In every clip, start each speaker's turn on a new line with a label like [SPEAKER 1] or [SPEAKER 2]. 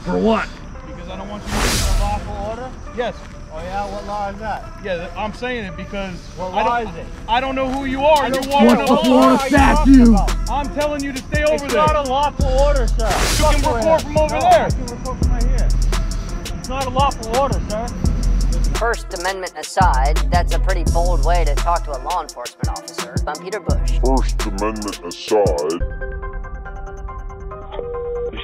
[SPEAKER 1] For what?
[SPEAKER 2] Because I don't want you to use a lawful order? Yes.
[SPEAKER 3] Oh yeah, what law is that?
[SPEAKER 2] Yeah, I'm saying it because
[SPEAKER 3] what law is it?
[SPEAKER 2] I don't know who you are.
[SPEAKER 1] What's the Florida Statute?
[SPEAKER 2] I'm telling you to stay over there.
[SPEAKER 3] It's not a lawful order, sir.
[SPEAKER 2] You can record from over there.
[SPEAKER 3] I can record from right here. It's not a lawful order, sir.
[SPEAKER 4] First Amendment aside, that's a pretty bold way to talk to a law enforcement officer. I'm Peter Bush.
[SPEAKER 5] First Amendment aside.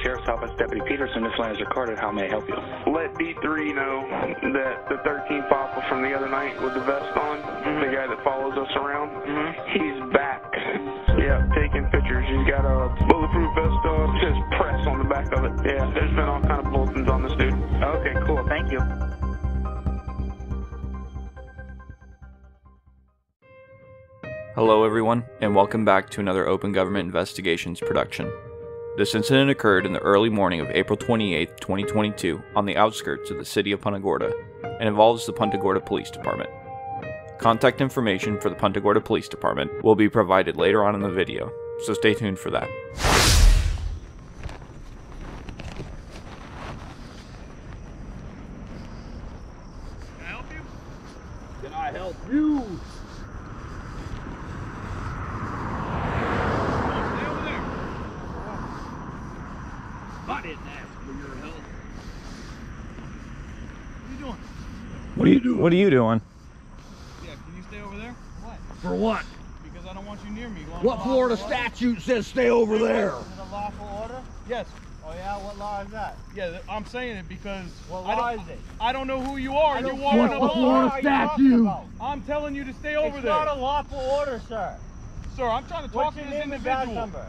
[SPEAKER 6] Sheriff's Office Deputy Peterson, this line is recorded. How may I help you?
[SPEAKER 7] Let D3 know that the 13th officer from the other night with the vest on, the guy that follows us around, he's back. Yeah, taking pictures. He's got a bulletproof vest on. It says press on the back of it. Yeah, there's been all kind of bulletins on this dude.
[SPEAKER 6] Okay, cool. Thank you.
[SPEAKER 8] Hello everyone, and welcome back to another Open Government Investigations production. This incident occurred in the early morning of April 28, 2022 on the outskirts of the city of Punta Gorda and involves the Punta Gorda Police Department. Contact information for the Punta Gorda Police Department will be provided later on in the video, so stay tuned for that.
[SPEAKER 2] Can I help you?
[SPEAKER 1] Can I help you? I didn't ask for your help.
[SPEAKER 2] What are you doing?
[SPEAKER 9] What are you doing?
[SPEAKER 2] Yeah, can you stay over there? What?
[SPEAKER 1] For what?
[SPEAKER 2] Because I don't want you near me.
[SPEAKER 1] What Florida statute says stay over there?
[SPEAKER 3] Is it a lawful order?
[SPEAKER 2] Yes.
[SPEAKER 3] Oh yeah, what law is that?
[SPEAKER 2] Yeah, I'm saying it because
[SPEAKER 3] What law is it?
[SPEAKER 2] I don't know who you are. You're
[SPEAKER 1] What's
[SPEAKER 2] walking
[SPEAKER 1] the
[SPEAKER 2] up.
[SPEAKER 1] Florida statute?
[SPEAKER 2] I'm telling you to stay over
[SPEAKER 3] It's
[SPEAKER 2] there.
[SPEAKER 3] not a lawful order, sir.
[SPEAKER 2] Sir, I'm trying to talk
[SPEAKER 3] What's
[SPEAKER 2] to
[SPEAKER 3] your
[SPEAKER 2] this
[SPEAKER 3] name and badge
[SPEAKER 2] individual.
[SPEAKER 3] number?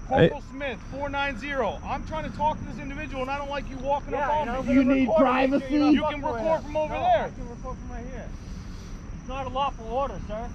[SPEAKER 2] Corporal Smith, 490. I'm trying to talk to this individual, and I don't like you walking up on me.
[SPEAKER 1] You need privacy?
[SPEAKER 2] You can record from over there.
[SPEAKER 3] I can record from right here. It's not a lawful order, sir.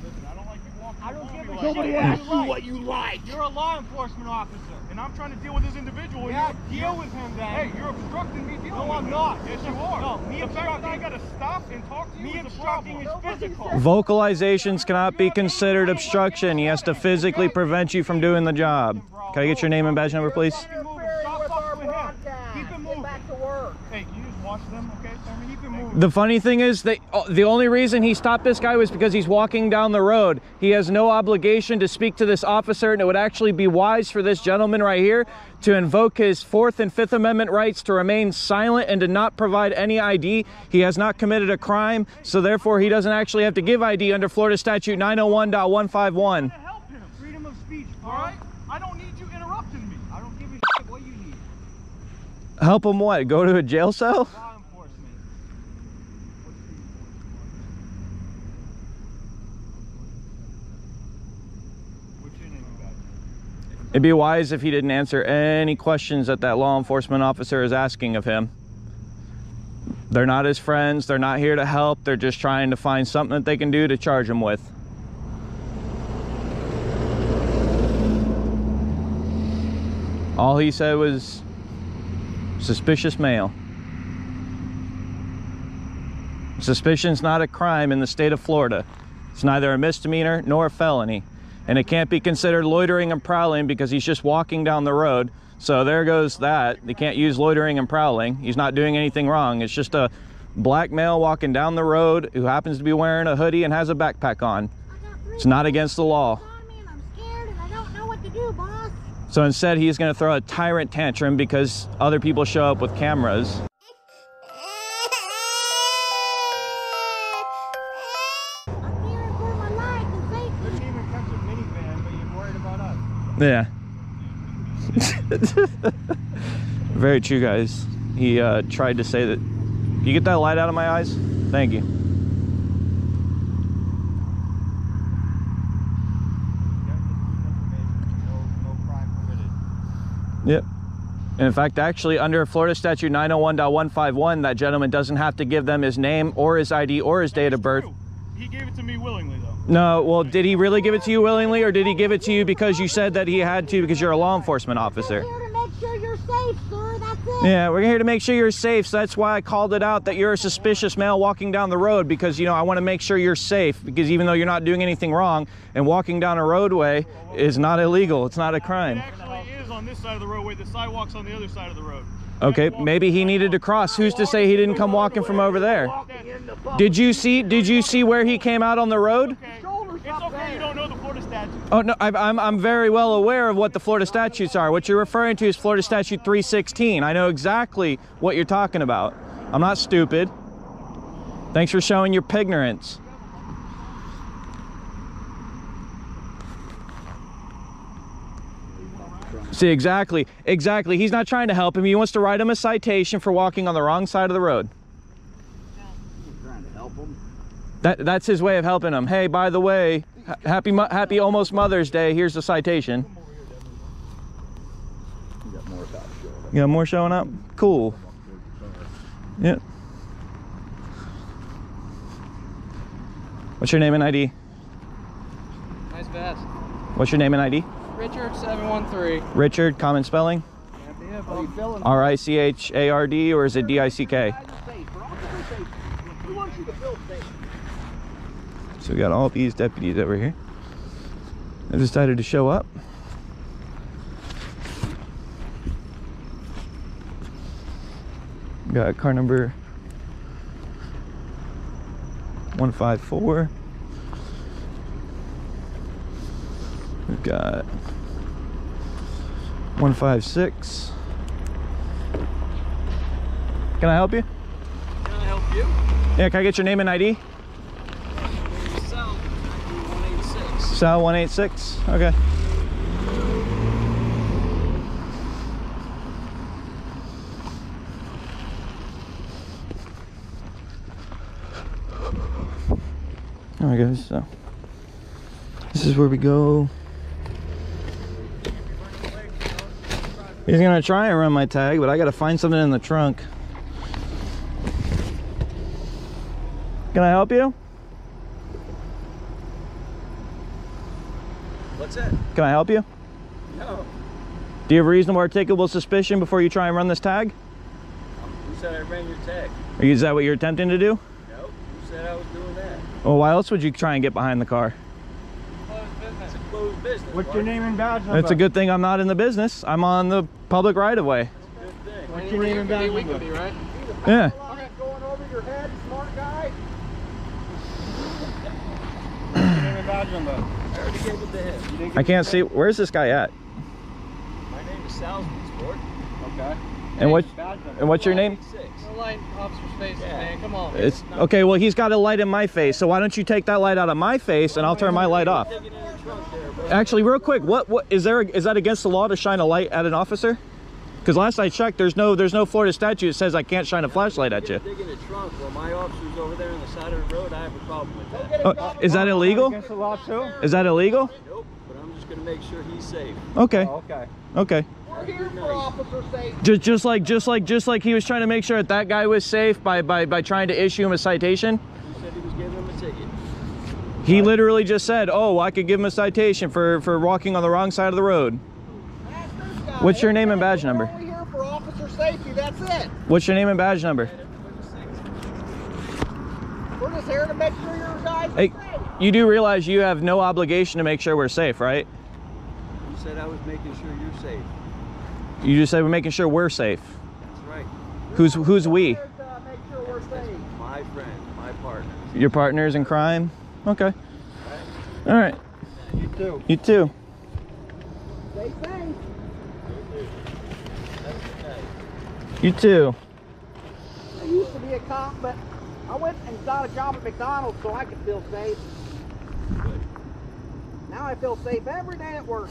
[SPEAKER 2] Listen, I don't like you walking
[SPEAKER 3] I don't
[SPEAKER 2] up on
[SPEAKER 3] give
[SPEAKER 2] me
[SPEAKER 3] a
[SPEAKER 2] like
[SPEAKER 3] shit.
[SPEAKER 1] Nobody
[SPEAKER 2] that.
[SPEAKER 1] asked you what you like.
[SPEAKER 3] You're a law enforcement officer.
[SPEAKER 2] And I'm trying to deal with this individual. and
[SPEAKER 3] Yeah,
[SPEAKER 2] you're-
[SPEAKER 3] deal with him then.
[SPEAKER 2] Hey, you're obstructing me dealing with
[SPEAKER 3] No, I'm
[SPEAKER 2] him.
[SPEAKER 3] not.
[SPEAKER 2] Yes, you are.
[SPEAKER 3] No, me
[SPEAKER 2] the fact that I
[SPEAKER 3] obstructing-
[SPEAKER 2] gotta stop and talk to you
[SPEAKER 3] Me
[SPEAKER 2] is a
[SPEAKER 3] obstructing
[SPEAKER 2] problem.
[SPEAKER 3] is physical.
[SPEAKER 9] Vocalizations cannot be considered obstruction. He has to physically prevent you from doing the job. Can I get your name and badge number, please?
[SPEAKER 3] Stop fucking with him. Keep it moving. Back to work.
[SPEAKER 2] Hey, can you just watch them, okay? Keep it moving.
[SPEAKER 9] The funny thing is, the only reason he stopped this guy was because he's walking down the road. He has no obligation to speak to this officer, and it would actually be wise for this gentleman right here to invoke his 4th and 5th Amendment rights to remain silent and to not provide any ID. He has not committed a crime, so therefore he doesn't actually have to give ID under Florida Statute 901.151.
[SPEAKER 2] I'm trying to help him.
[SPEAKER 3] Freedom of speech,
[SPEAKER 2] All right? I don't need you interrupting me.
[SPEAKER 3] I don't give a shit what you need.
[SPEAKER 9] Help him what? Go to a jail cell?
[SPEAKER 3] Law enforcement.
[SPEAKER 2] What's your name and badge?
[SPEAKER 9] It'd be wise if he didn't answer any questions that law enforcement officer is asking of him. They're not his friends. They're not here to help. They're just trying to find something that they can do to charge him with. All he said was suspicious male. Suspicion's not a crime in the state of Florida. It's neither a misdemeanor nor a felony. And it can't be considered loitering and prowling because he's just walking down the road. So there goes that. They can't use loitering and prowling. He's not doing anything wrong. It's just a black male walking down the road who happens to be wearing a hoodie and has a backpack on. It's not against the law.
[SPEAKER 10] I'm scared and I don't know what to do, boss.
[SPEAKER 9] So instead, he's going to throw a tyrant tantrum because other people show up with cameras.
[SPEAKER 10] I'm fearing for my life and safety.
[SPEAKER 3] Couldn't even catch a minivan, but you're worried about us.
[SPEAKER 9] Yeah. Very true, guys. He tried to say that. Can you get that light out of my eyes? Thank you.
[SPEAKER 3] No crime permitted.
[SPEAKER 9] Yep. And in fact, actually, under Florida Statute 901.151, that gentleman doesn't have to give them his name or his ID or his date of birth.
[SPEAKER 2] He gave it to me willingly, though.
[SPEAKER 9] No, well, did he really give it to you willingly, or did he give it to you because you said that he had to because you're a law enforcement officer?
[SPEAKER 10] We're here to make sure you're safe, sir. That's it.
[SPEAKER 9] Yeah, we're here to make sure you're safe, so that's why I called it out that you're a suspicious male walking down the road because, you know, I want to make sure you're safe because even though you're not doing anything wrong and walking down a roadway is not illegal, it's not a crime.
[SPEAKER 2] It actually is on this side of the roadway. The sidewalk's on the other side of the road.
[SPEAKER 9] Okay, maybe he needed to cross. Who's to say he didn't come walking from over there? Did you see where he came out on the road?
[SPEAKER 2] Okay. It's okay, you don't know the Florida statute.
[SPEAKER 9] Oh no, I'm very well aware of what the Florida statutes are. What you're referring to is Florida Statute 316. I know exactly what you're talking about. I'm not stupid. Thanks for showing your pignorance. See, exactly. He's not trying to help him. He wants to write him a citation for walking on the wrong side of the road.
[SPEAKER 1] Trying to help him.
[SPEAKER 9] That's his way of helping him. Hey, by the way, happy almost Mother's Day. Here's the citation.
[SPEAKER 1] You got more cops showing up.
[SPEAKER 9] You got more showing up? Cool. Yep. What's your name and ID?
[SPEAKER 3] Nice vest.
[SPEAKER 9] What's your name and ID?
[SPEAKER 3] Richard 713.
[SPEAKER 9] Richard, common spelling? R-I-C-H-A-R-D, or is it D-I-C-K? So we got all these deputies over here. They decided to show up. Got car number 154. We've got 156. Can I help you?
[SPEAKER 3] Can I help you?
[SPEAKER 9] Yeah, can I get your name and ID?
[SPEAKER 3] Sal 186.
[SPEAKER 9] Sal 186. Okay. Alright guys, so this is where we go. He's gonna try and run my tag, but I gotta find something in the trunk. Can I help you?
[SPEAKER 3] What's that?
[SPEAKER 9] Can I help you?
[SPEAKER 3] No.
[SPEAKER 9] Do you have a reasonable articulable suspicion before you try and run this tag?
[SPEAKER 3] Who said I ran your tag?
[SPEAKER 9] Is that what you're attempting to do?
[SPEAKER 3] No. Who said I was doing that?
[SPEAKER 9] Well, why else would you try and get behind the car?
[SPEAKER 3] It's a closed business.
[SPEAKER 1] What's your name and badge number?
[SPEAKER 9] It's a good thing I'm not in the business. I'm on the public right-of-way.
[SPEAKER 3] Good thing.
[SPEAKER 1] What's your name and badge
[SPEAKER 3] We
[SPEAKER 1] number?
[SPEAKER 3] could be, right?
[SPEAKER 9] Yeah.
[SPEAKER 1] Going over your head, smart guy.
[SPEAKER 3] What's your name and badge number? I already gave it to him.
[SPEAKER 9] I can't see. Where's this guy at?
[SPEAKER 3] My name is Salisbury, sport. Okay.
[SPEAKER 9] And what's your name?
[SPEAKER 3] No light in officer's faces, man. Come on.
[SPEAKER 9] It's okay. Well, he's got a light in my face, so why don't you take that light out of my face and I'll turn my light off? Actually, real quick, what is that against the law to shine a light at an officer? Because last I checked, there's no Florida statute that says I can't shine a flashlight at you.
[SPEAKER 3] Digging a trunk while my officer's over there on the side of the road, I have a problem with that.
[SPEAKER 9] Oh, is that illegal?
[SPEAKER 1] Against the law too?
[SPEAKER 9] Is that illegal?
[SPEAKER 3] Nope, but I'm just going to make sure he's safe.
[SPEAKER 9] Okay.
[SPEAKER 1] Oh, okay.
[SPEAKER 9] Okay.
[SPEAKER 10] We're here for officer safety.
[SPEAKER 9] Just like he was trying to make sure that guy was safe by trying to issue him a citation.
[SPEAKER 3] He said he was giving him a ticket.
[SPEAKER 9] He literally just said, "Oh, I could give him a citation for walking on the wrong side of the road." What's your name and badge number?
[SPEAKER 10] We're here for officer safety, that's it.
[SPEAKER 9] What's your name and badge number?
[SPEAKER 10] We're just here to make sure your guys are
[SPEAKER 9] Hey,
[SPEAKER 10] safe.
[SPEAKER 9] you do realize you have no obligation to make sure we're safe, right?
[SPEAKER 3] You said I was making sure you're safe.
[SPEAKER 9] You just said we're making sure we're safe.
[SPEAKER 3] That's right.
[SPEAKER 9] Who's we?
[SPEAKER 10] Here to make sure we're safe.
[SPEAKER 3] My friend, my partner.
[SPEAKER 9] Your partners in crime? Okay. All right.
[SPEAKER 1] You too.
[SPEAKER 9] You too.
[SPEAKER 10] Stay safe.
[SPEAKER 9] You too.
[SPEAKER 10] I used to be a cop, but I went and got a job at McDonald's so I could feel safe. Now I feel safe every day at work.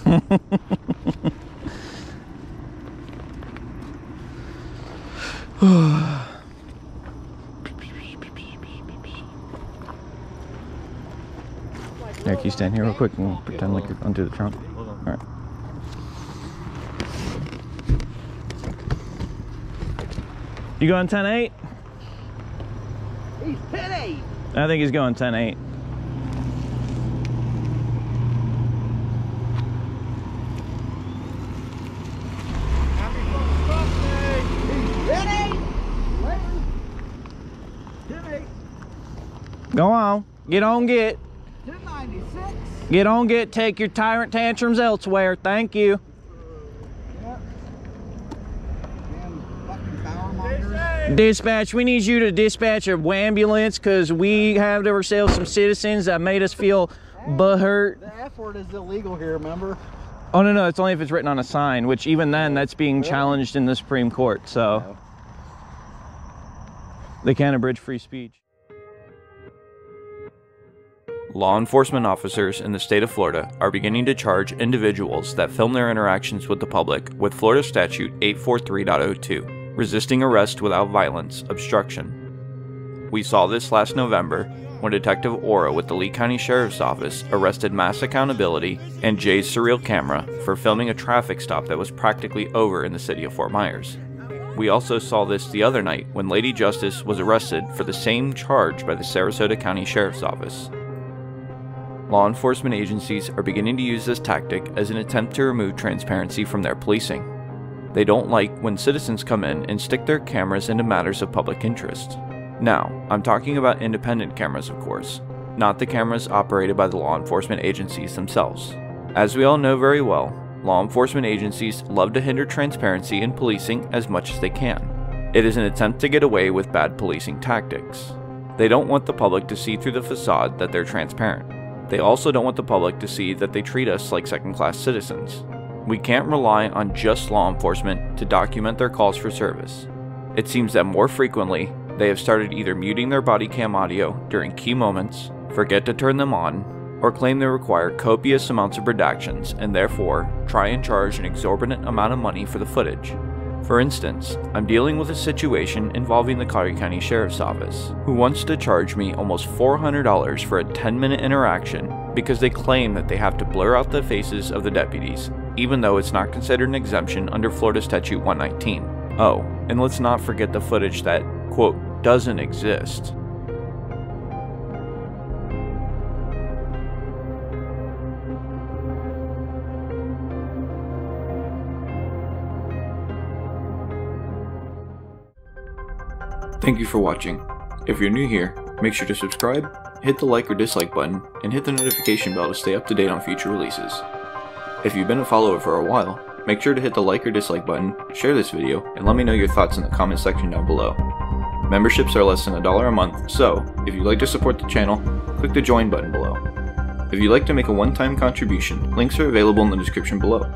[SPEAKER 10] Here, can you stand here real quick and pretend like you're going through the trunk?
[SPEAKER 3] Hold on.
[SPEAKER 9] All right. You going 10-8?
[SPEAKER 10] He's 10-8.
[SPEAKER 9] I think he's going 10-8.
[SPEAKER 10] Happy birthday. He's 10-8. Later. 10-8.
[SPEAKER 9] Go on. Get on, get.
[SPEAKER 10] 1096.
[SPEAKER 9] Get on, get. Take your tyrant tantrums elsewhere. Thank you. Dispatch, we need you to dispatch a ambulance because we have ourselves some citizens that made us feel butthurt.
[SPEAKER 10] The F word is illegal here, remember?
[SPEAKER 9] Oh, no, it's only if it's written on a sign, which even then, that's being challenged in the Supreme Court, so. They can't abridge free speech.
[SPEAKER 8] Law enforcement officers in the state of Florida are beginning to charge individuals that film their interactions with the public with Florida Statute 843.02, resisting arrest without violence, obstruction. We saw this last November when Detective Ora with the Lee County Sheriff's Office arrested Mass Accountability and Jay's Surreal Camera for filming a traffic stop that was practically over in the city of Fort Myers. We also saw this the other night when Lady Justice was arrested for the same charge by the Sarasota County Sheriff's Office. Law enforcement agencies are beginning to use this tactic as an attempt to remove transparency from their policing. They don't like when citizens come in and stick their cameras into matters of public interest. Now, I'm talking about independent cameras, of course, not the cameras operated by the law enforcement agencies themselves. As we all know very well, law enforcement agencies love to hinder transparency in policing as much as they can. It is an attempt to get away with bad policing tactics. They don't want the public to see through the facade that they're transparent. They also don't want the public to see that they treat us like second-class citizens. We can't rely on just law enforcement to document their calls for service. It seems that more frequently, they have started either muting their body cam audio during key moments, forget to turn them on, or claim they require copious amounts of redactions and therefore try and charge an exorbitant amount of money for the footage. For instance, I'm dealing with a situation involving the Collier County Sheriff's Office, who wants to charge me almost $400 for a 10-minute interaction because they claim that they have to blur out the faces of the deputies, even though it's not considered an exemption under Florida Statute 119. Oh, and let's not forget the footage that, quote, doesn't exist. Thank you for watching. If you're new here, make sure to subscribe, hit the like or dislike button, and hit the notification bell to stay up to date on future releases. If you've been a follower for a while, make sure to hit the like or dislike button, share this video, and let me know your thoughts in the comment section down below. Memberships are less than $1 a month, so if you'd like to support the channel, click the join button below. If you'd like to make a one-time contribution, links are available in the description below.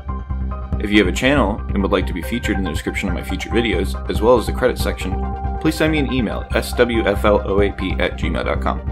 [SPEAKER 8] If you have a channel and would like to be featured in the description of my future videos, as well as the credits section, please send me an email at swfloap@gmail.com.